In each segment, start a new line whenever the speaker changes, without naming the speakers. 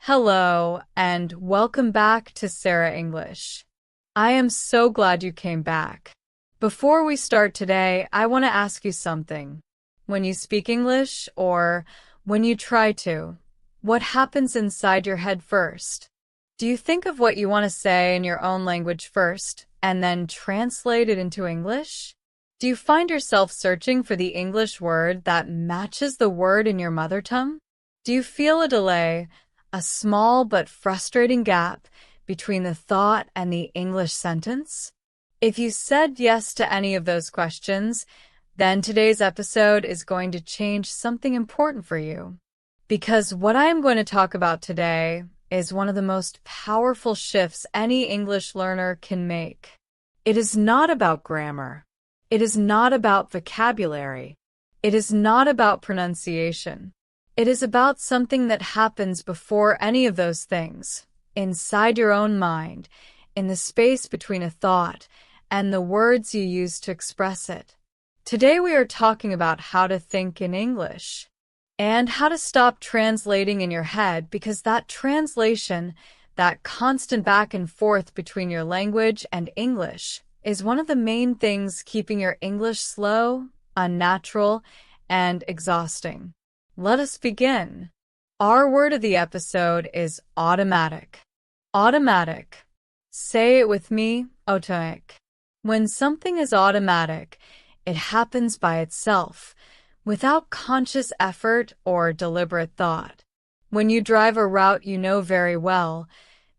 Hello, and welcome back to Sera English. I am so glad you came back. Before we start today, I want to ask you something. When you speak English, or when you try to, what happens inside your head first? Do you think of what you want to say in your own language first, and then translate it into English? Do you find yourself searching for the English word that matches the word in your mother tongue? Do you feel a delay? A small but frustrating gap between the thought and the English sentence? If you said yes to any of those questions, then today's episode is going to change something important for you. Because what I am going to talk about today is one of the most powerful shifts any English learner can make. It is not about grammar. It is not about vocabulary. It is not about pronunciation. It is about something that happens before any of those things, inside your own mind, in the space between a thought and the words you use to express it. Today we are talking about how to think in English and how to stop translating in your head, because that translation, that constant back and forth between your language and English, is one of the main things keeping your English slow, unnatural, and exhausting. Let us begin. Our word of the episode is automatic. Automatic. Say it with me, automatic. When something is automatic, it happens by itself, without conscious effort or deliberate thought. When you drive a route you know very well,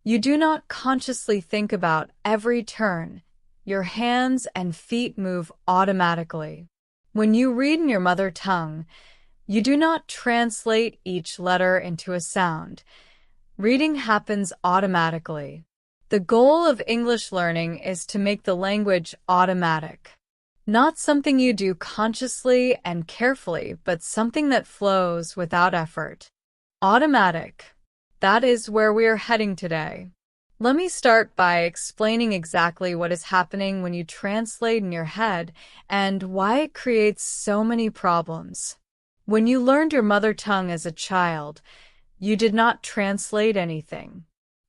you do not consciously think about every turn. Your hands and feet move automatically. When you read in your mother tongue, you do not translate each letter into a sound. Reading happens automatically. The goal of English learning is to make the language automatic. Not something you do consciously and carefully, but something that flows without effort. Automatic. That is where we are heading today. Let me start by explaining exactly what is happening when you translate in your head and why it creates so many problems. When you learned your mother tongue as a child, you did not translate anything.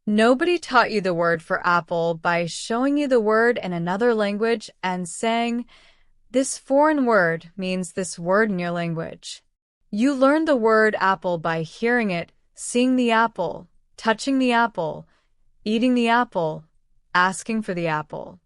Nobody taught you the word for apple by showing you the word in another language and saying, "This foreign word means this word in your language." You learned the word apple by hearing it, seeing the apple, touching the apple, eating the apple, asking for the apple.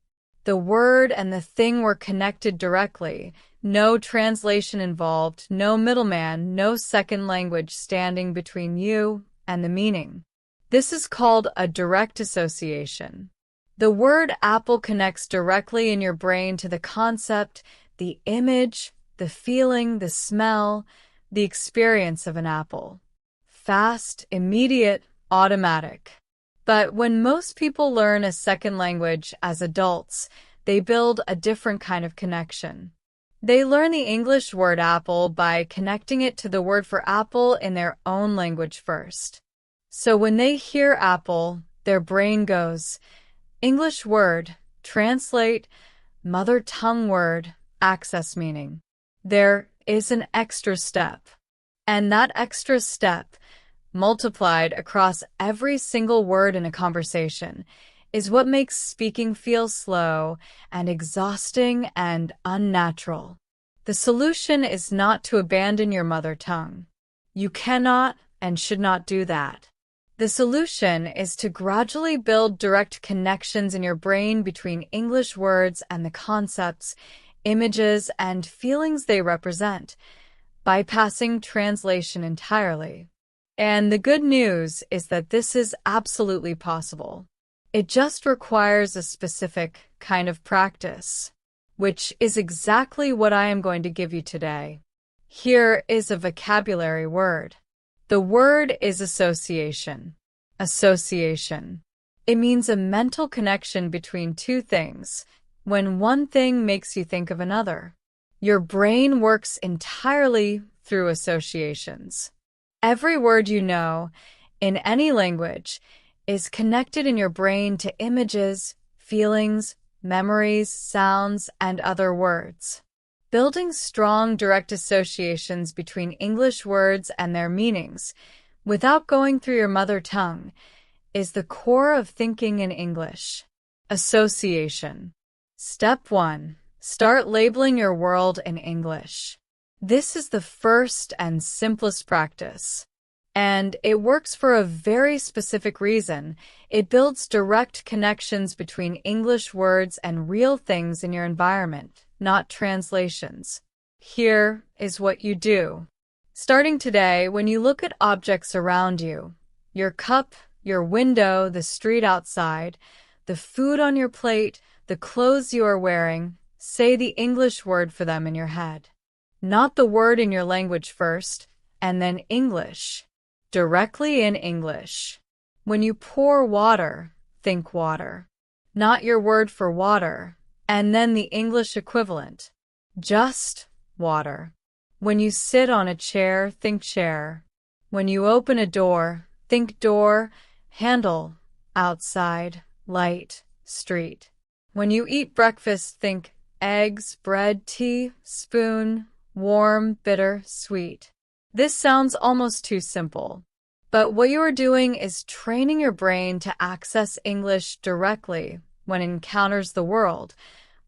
The word and the thing were connected directly. No translation involved, no middleman, no second language standing between you and the meaning. This is called a direct association. The word apple connects directly in your brain to the concept, the image, the feeling, the smell, the experience of an apple. Fast, immediate, automatic. But when most people learn a second language as adults, they build a different kind of connection. They learn the English word apple by connecting it to the word for apple in their own language first. So when they hear apple, their brain goes, English word, translate, mother tongue word, access meaning. There is an extra step. And that extra step, multiplied across every single word in a conversation, is what makes speaking feel slow and exhausting and unnatural. The solution is not to abandon your mother tongue. You cannot and should not do that. The solution is to gradually build direct connections in your brain between English words and the concepts, images, and feelings they represent, bypassing translation entirely. And the good news is that this is absolutely possible. It just requires a specific kind of practice, which is exactly what I am going to give you today. Here is a vocabulary word. The word is association. Association. It means a mental connection between two things, when one thing makes you think of another. Your brain works entirely through associations. Every word you know, in any language, is connected in your brain to images, feelings, memories, sounds, and other words. Building strong direct associations between English words and their meanings, without going through your mother tongue, is the core of thinking in English. Association. Step 1. Start labeling your world in English. This is the first and simplest practice. And it works for a very specific reason. It builds direct connections between English words and real things in your environment, not translations. Here is what you do. Starting today, when you look at objects around you, your cup, your window, the street outside, the food on your plate, the clothes you are wearing, say the English word for them in your head. Not the word in your language first, and then English. Directly in English. When you pour water, think water. Not your word for water, and then the English equivalent. Just water. When you sit on a chair, think chair. When you open a door, think door, handle, outside, light, street. When you eat breakfast, think eggs, bread, tea, spoon, warm, bitter, sweet. This sounds almost too simple. But what you are doing is training your brain to access English directly when it encounters the world,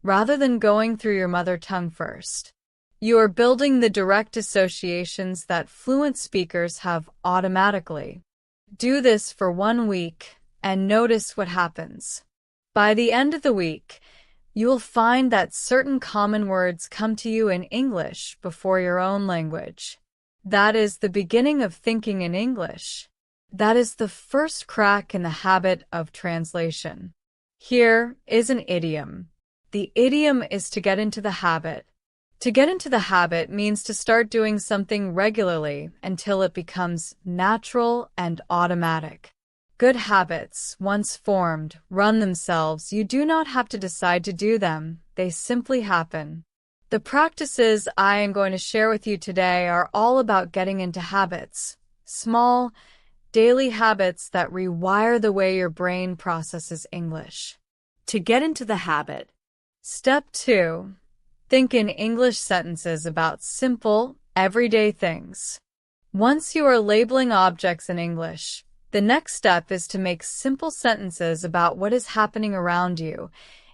rather than going through your mother tongue first. You are building the direct associations that fluent speakers have automatically. Do this for 1 week and notice what happens. By the end of the week, you will find that certain common words come to you in English before your own language. That is the beginning of thinking in English. That is the first crack in the habit of translation. Here is an idiom. The idiom is to get into the habit. To get into the habit means to start doing something regularly until it becomes natural and automatic. Good habits, once formed, run themselves. You do not have to decide to do them. They simply happen. The practices I am going to share with you today are all about getting into habits. Small, daily habits that rewire the way your brain processes English. To get into the habit. Step 2. Think in English sentences about simple, everyday things. Once you are labeling objects in English, the next step is to make simple sentences about what is happening around you,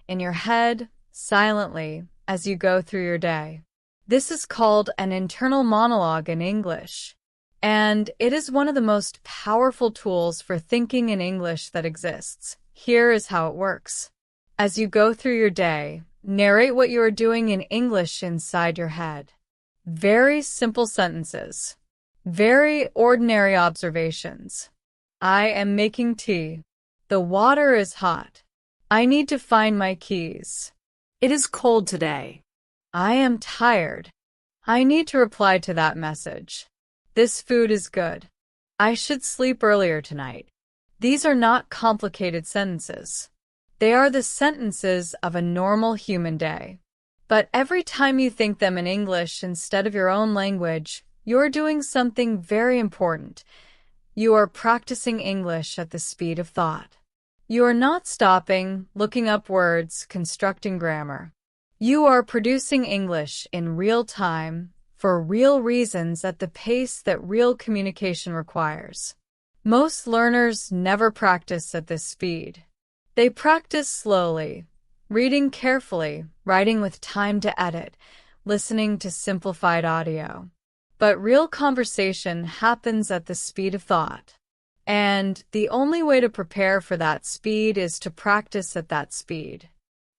in your head, silently, as you go through your day. This is called an internal monologue in English, and it is one of the most powerful tools for thinking in English that exists. Here is how it works. As you go through your day, narrate what you are doing in English inside your head. Very simple sentences. Very ordinary observations. I am making tea. The water is hot. I need to find my keys. It is cold today. I am tired. I need to reply to that message. This food is good. I should sleep earlier tonight. These are not complicated sentences. They are the sentences of a normal human day. But every time you think them in English instead of your own language, you're doing something very important. You are practicing English at the speed of thought. You are not stopping, looking up words, constructing grammar. You are producing English in real time, for real reasons at the pace that real communication requires. Most learners never practice at this speed. They practice slowly, reading carefully, writing with time to edit, listening to simplified audio. But real conversation happens at the speed of thought. And the only way to prepare for that speed is to practice at that speed.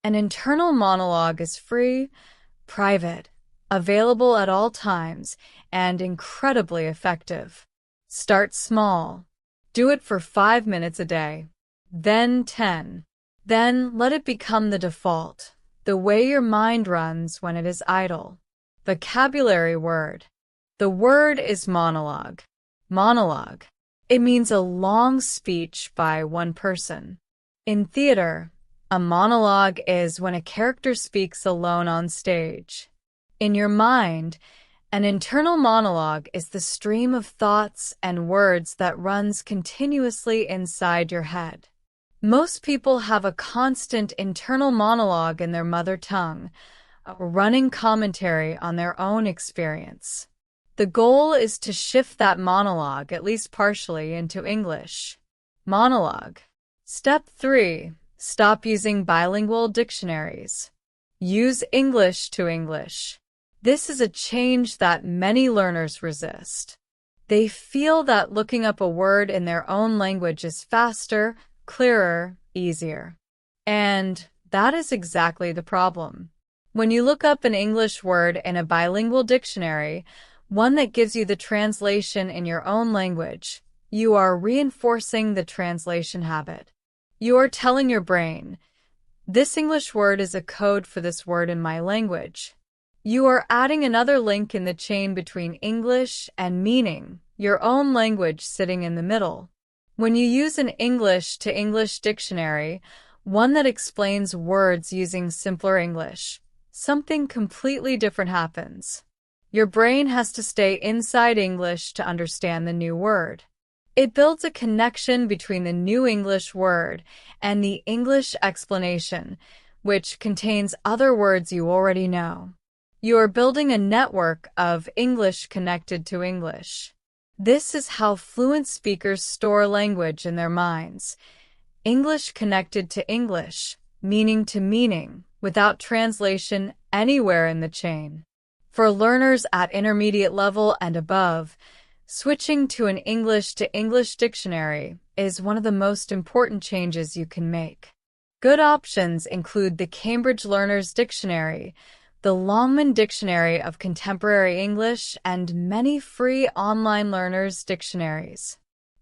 An internal monologue is free, private, available at all times, and incredibly effective. Start small. Do it for 5 minutes a day. Then 10. Then let it become the default, the way your mind runs when it is idle. Vocabulary word. The word is monologue. Monologue. It means a long speech by one person. In theater, a monologue is when a character speaks alone on stage. In your mind, an internal monologue is the stream of thoughts and words that runs continuously inside your head. Most people have a constant internal monologue in their mother tongue, a running commentary on their own experience. The goal is to shift that monologue, at least partially, into English. Monologue. Step 3. Stop using bilingual dictionaries. Use English to English. This is a change that many learners resist. They feel that looking up a word in their own language is faster, clearer, easier. And that is exactly the problem. When you look up an English word in a bilingual dictionary, one that gives you the translation in your own language, you are reinforcing the translation habit. You are telling your brain, this English word is a code for this word in my language. You are adding another link in the chain between English and meaning, your own language sitting in the middle. When you use an English to English dictionary, one that explains words using simpler English, something completely different happens. Your brain has to stay inside English to understand the new word. It builds a connection between the new English word and the English explanation, which contains other words you already know. You are building a network of English connected to English. This is how fluent speakers store language in their minds. English connected to English, meaning to meaning, without translation anywhere in the chain. For learners at intermediate level and above, switching to an English to English dictionary is one of the most important changes you can make. Good options include the Cambridge Learner's Dictionary, the Longman Dictionary of Contemporary English, and many free online learners' dictionaries.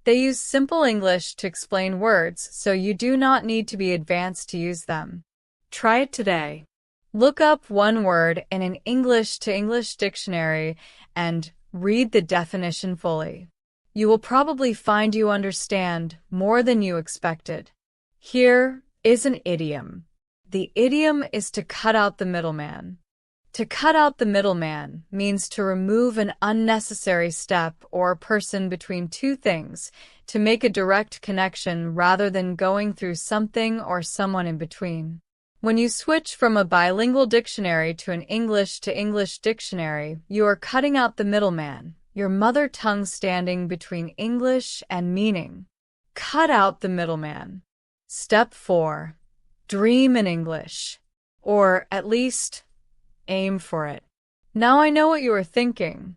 They use simple English to explain words, so you do not need to be advanced to use them. Try it today. Look up one word in an English to English dictionary and read the definition fully. You will probably find you understand more than you expected. Here is an idiom. The idiom is to cut out the middleman. To cut out the middleman means to remove an unnecessary step or person between two things to make a direct connection rather than going through something or someone in between. When you switch from a bilingual dictionary to an English to English dictionary, you are cutting out the middleman, your mother tongue standing between English and meaning. Cut out the middleman. Step 4. Dream in English. Or at least, aim for it. Now I know what you are thinking.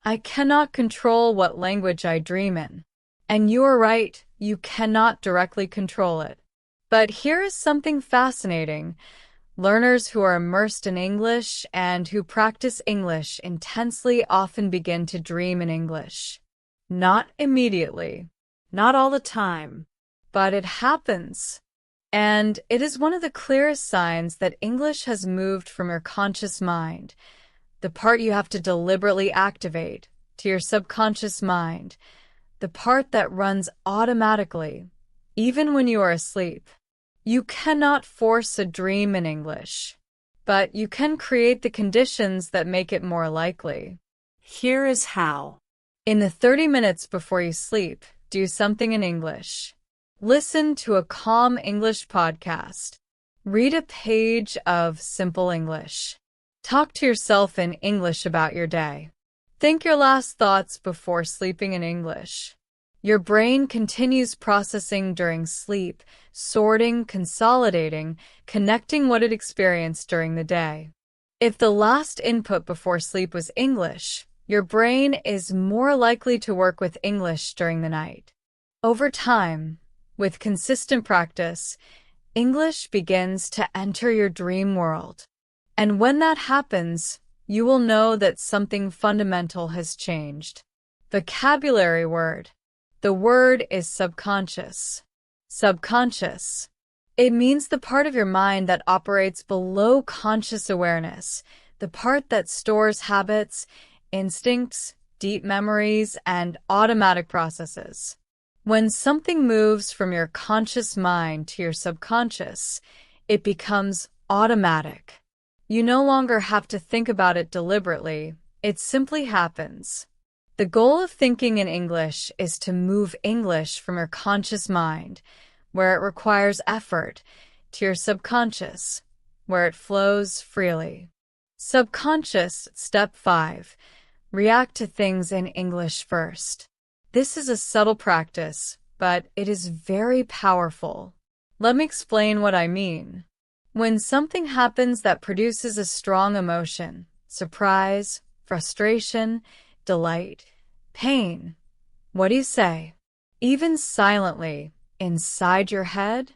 I cannot control what language I dream in. And you are right, you cannot directly control it. But here is something fascinating. Learners who are immersed in English and who practice English intensely often begin to dream in English. Not immediately, not all the time, but it happens. And it is one of the clearest signs that English has moved from your conscious mind, the part you have to deliberately activate, to your subconscious mind, the part that runs automatically, even when you are asleep. You cannot force a dream in English, but you can create the conditions that make it more likely. Here is how. In the 30 minutes before you sleep, do something in English. Listen to a calm English podcast. Read a page of simple English. Talk to yourself in English about your day. Think your last thoughts before sleeping in English. Your brain continues processing during sleep, sorting, consolidating, connecting what it experienced during the day. If the last input before sleep was English, your brain is more likely to work with English during the night. Over time, with consistent practice, English begins to enter your dream world. And when that happens, you will know that something fundamental has changed. Vocabulary word. The word is subconscious. Subconscious. It means the part of your mind that operates below conscious awareness, the part that stores habits, instincts, deep memories, and automatic processes. When something moves from your conscious mind to your subconscious, it becomes automatic. You no longer have to think about it deliberately, it simply happens. The goal of thinking in English is to move English from your conscious mind, where it requires effort, to your subconscious, where it flows freely. Subconscious, step 5. React to things in English first. This is a subtle practice, but it is very powerful. Let me explain what I mean. When something happens that produces a strong emotion, surprise, frustration, delight, pain, what do you say? Even silently, inside your head?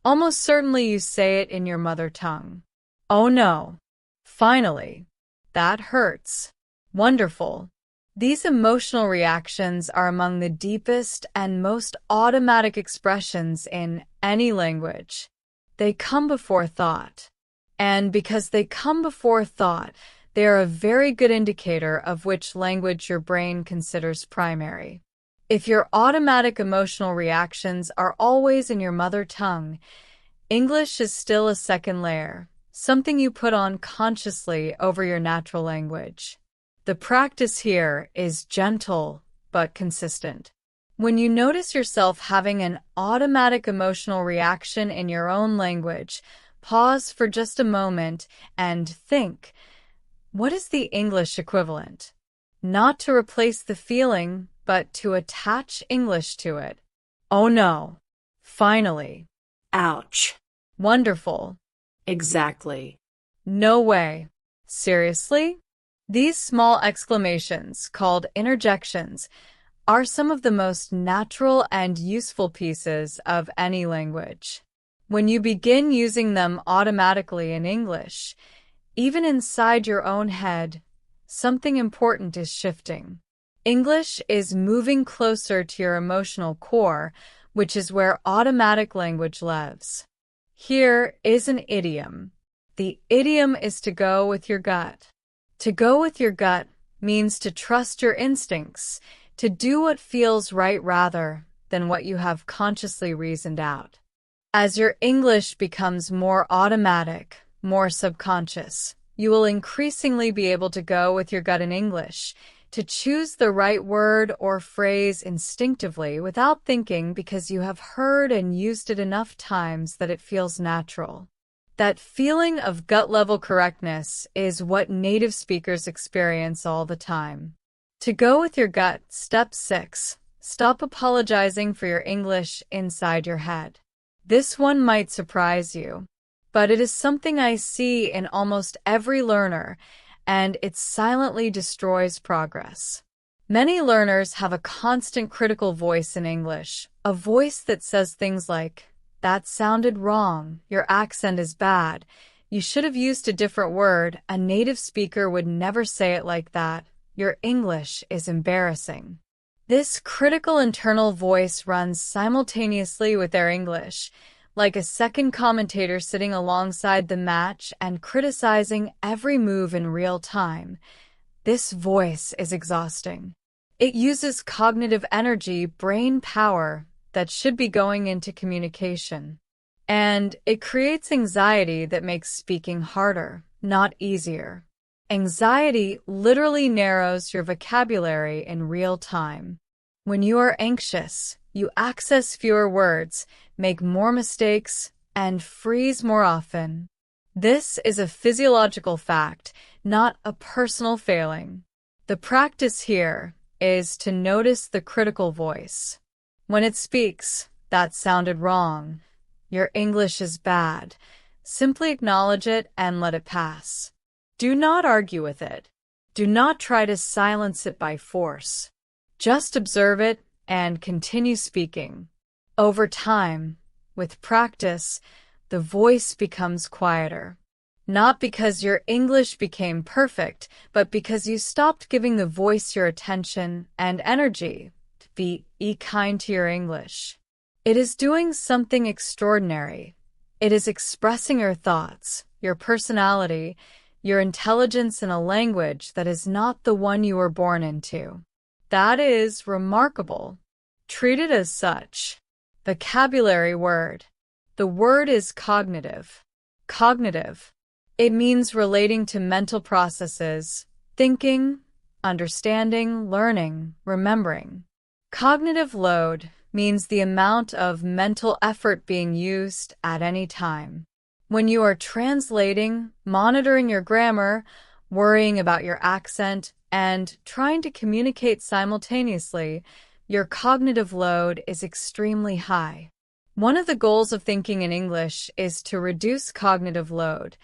Almost certainly you say it in your mother tongue. Oh no. Finally. That hurts. Wonderful. These emotional reactions are among the deepest and most automatic expressions in any language. They come before thought. And because they come before thought, they are a very good indicator of which language your brain considers primary. If your automatic emotional reactions are always in your mother tongue, English is still a second layer, something you put on consciously over your natural language. The practice here is gentle but consistent. When you notice yourself having an automatic emotional reaction in your own language, pause for just a moment and think, what is the English equivalent? Not to replace the feeling, but to attach English to it. Oh no. Finally.
Ouch.
Wonderful.
Exactly.
No way. Seriously? These small exclamations, called interjections, are some of the most natural and useful pieces of any language. When you begin using them automatically in English, even inside your own head, something important is shifting. English is moving closer to your emotional core, which is where automatic language lives. Here is an idiom. The idiom is to go with your gut. To go with your gut means to trust your instincts, to do what feels right rather than what you have consciously reasoned out. As your English becomes more automatic, more subconscious, you will increasingly be able to go with your gut in English, to choose the right word or phrase instinctively without thinking because you have heard and used it enough times that it feels natural. That feeling of gut-level correctness is what native speakers experience all the time. To go with your gut, step 6. Stop apologizing for your English inside your head. This one might surprise you, but it is something I see in almost every learner, and it silently destroys progress. Many learners have a constant critical voice in English, a voice that says things like, "That sounded wrong, your accent is bad, you should have used a different word, a native speaker would never say it like that, your English is embarrassing." This critical internal voice runs simultaneously with their English, like a second commentator sitting alongside the match and criticizing every move in real time. This voice is exhausting. It uses cognitive energy, brain power, that should be going into communication. And it creates anxiety that makes speaking harder, not easier. Anxiety literally narrows your vocabulary in real time. When you are anxious, you access fewer words, make more mistakes, and freeze more often. This is a physiological fact, not a personal failing. The practice here is to notice the critical voice. When it speaks, "That sounded wrong, your English is bad," simply acknowledge it and let it pass. Do not argue with it. Do not try to silence it by force. Just observe it and continue speaking. Over time, with practice, the voice becomes quieter. Not because your English became perfect, but because you stopped giving the voice your attention and energy. Be kind to your English. It is doing something extraordinary. It is expressing your thoughts, your personality, your intelligence in a language that is not the one you were born into. That is remarkable. Treat it as such. Vocabulary word. The word is cognitive. Cognitive. It means relating to mental processes, thinking, understanding, learning, remembering. Cognitive load means the amount of mental effort being used at any time. When you are translating, monitoring your grammar, worrying about your accent, and trying to communicate simultaneously, your cognitive load is extremely high. One of the goals of thinking in English is to reduce cognitive load,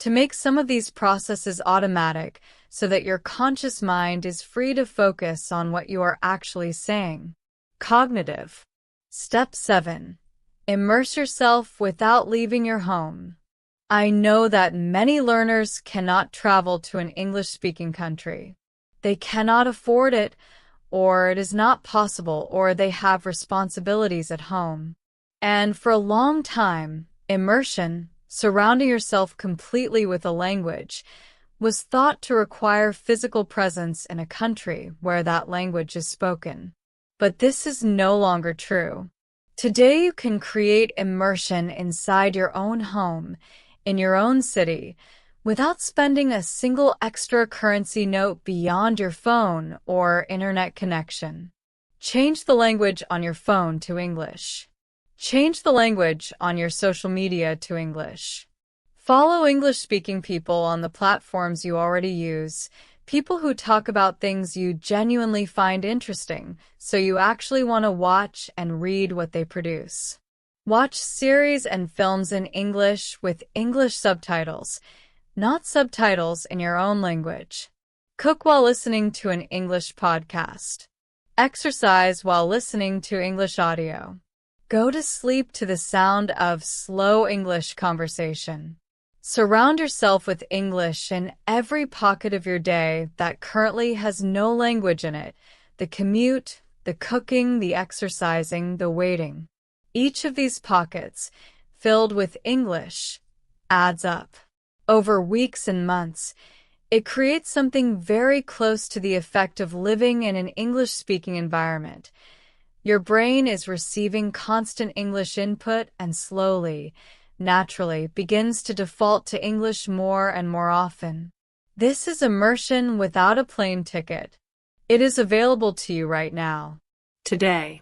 to make some of these processes automatic so that your conscious mind is free to focus on what you are actually saying. Cognitive. Step 7. Immerse yourself without leaving your home. I know that many learners cannot travel to an English-speaking country. They cannot afford it, or it is not possible, or they have responsibilities at home. And for a long time, immersion, surrounding yourself completely with a language, was thought to require physical presence in a country where that language is spoken. But this is no longer true. Today you can create immersion inside your own home, in your own city, without spending a single extra currency note beyond your phone or internet connection. Change the language on your phone to English. Change the language on your social media to English. Follow English-speaking people on the platforms you already use, people who talk about things you genuinely find interesting, so you actually want to watch and read what they produce. Watch series and films in English with English subtitles, not subtitles in your own language. Cook while listening to an English podcast. Exercise while listening to English audio. Go to sleep to the sound of slow English conversation. Surround yourself with English in every pocket of your day that currently has no language in it: the commute, the cooking, the exercising, the waiting. Each of these pockets, filled with English, adds up. Over weeks and months, it creates something very close to the effect of living in an English-speaking environment. Your brain is receiving constant English input and slowly, naturally, begins to default to English more and more often. This is immersion without a plane ticket. It is available to you right now.
Today.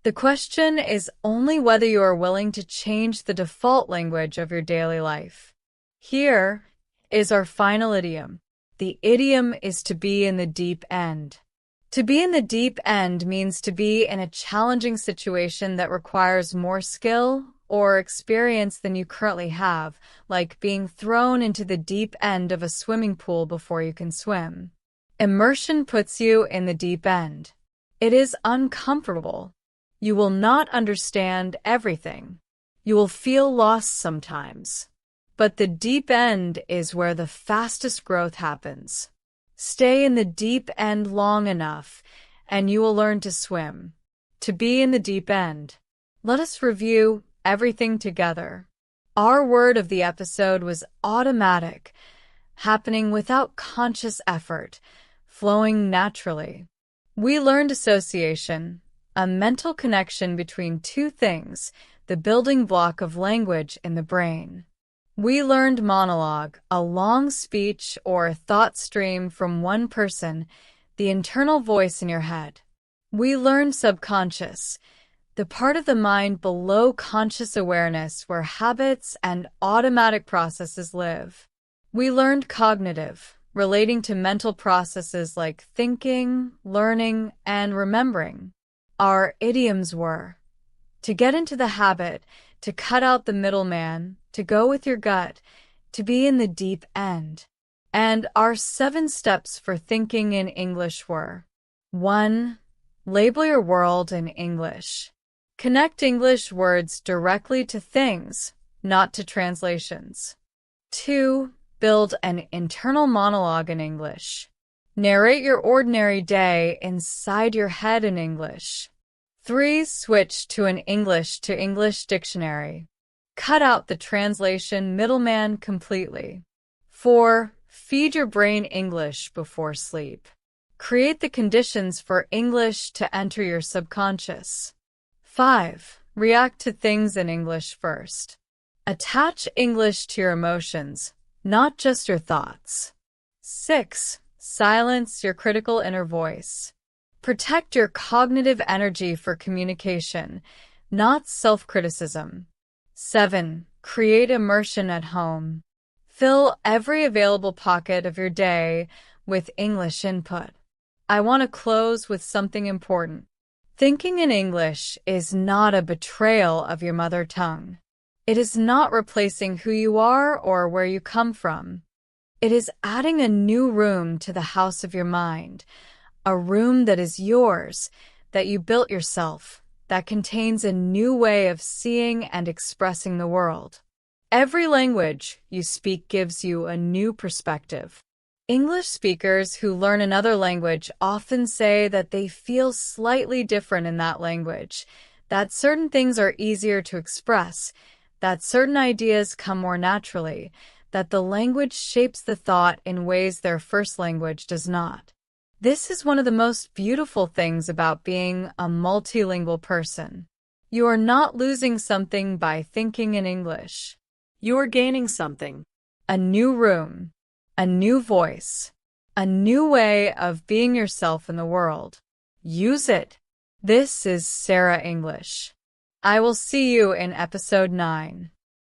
The question is only whether you are willing to change the default language of your daily life. Here is our final idiom. The idiom is to be in the deep end. To be in the deep end means to be in a challenging situation that requires more skill or experience than you currently have, like being thrown into the deep end of a swimming pool before you can swim. Immersion puts you in the deep end. It is uncomfortable. You will not understand everything. You will feel lost sometimes. But the deep end is where the fastest growth happens. Stay in the deep end long enough, and you will learn to swim. To be in the deep end. Let us review everything together. Our word of the episode was automatic, happening without conscious effort, flowing naturally. We learned association, a mental connection between two things, the building block of language in the brain. We learned monologue, a long speech or thought stream from one person, the internal voice in your head. We learned subconscious, the part of the mind below conscious awareness where habits and automatic processes live. We learned cognitive, relating to mental processes like thinking, learning, and remembering. Our idioms were to get into the habit, to cut out the middleman, to go with your gut, to be in the deep end. And our 7 steps for thinking in English were: 1. Label your world in English. Connect English words directly to things, not to translations. 2. Build an internal monologue in English. Narrate your ordinary day inside your head in English. 3. Switch to an English to English dictionary. Cut out the translation middleman completely. 4. Feed your brain English before sleep. Create the conditions for English to enter your subconscious. 5. React to things in English first. Attach English to your emotions, not just your thoughts. 6. Silence your critical inner voice. Protect your cognitive energy for communication, not self-criticism. 7. Create immersion at home. Fill every available pocket of your day with English input. I want to close with something important. Thinking in English is not a betrayal of your mother tongue. It is not replacing who you are or where you come from. It is adding a new room to the house of your mind, a room that is yours, that you built yourself, that contains a new way of seeing and expressing the world. Every language you speak gives you a new perspective. English speakers who learn another language often say that they feel slightly different in that language, that certain things are easier to express, that certain ideas come more naturally, that the language shapes the thought in ways their first language does not. This is one of the most beautiful things about being a multilingual person. You are not losing something by thinking in English.
You are gaining something.
A new room, a new voice, a new way of being yourself in the world. Use it. This is Sera English. I will see you in episode 9.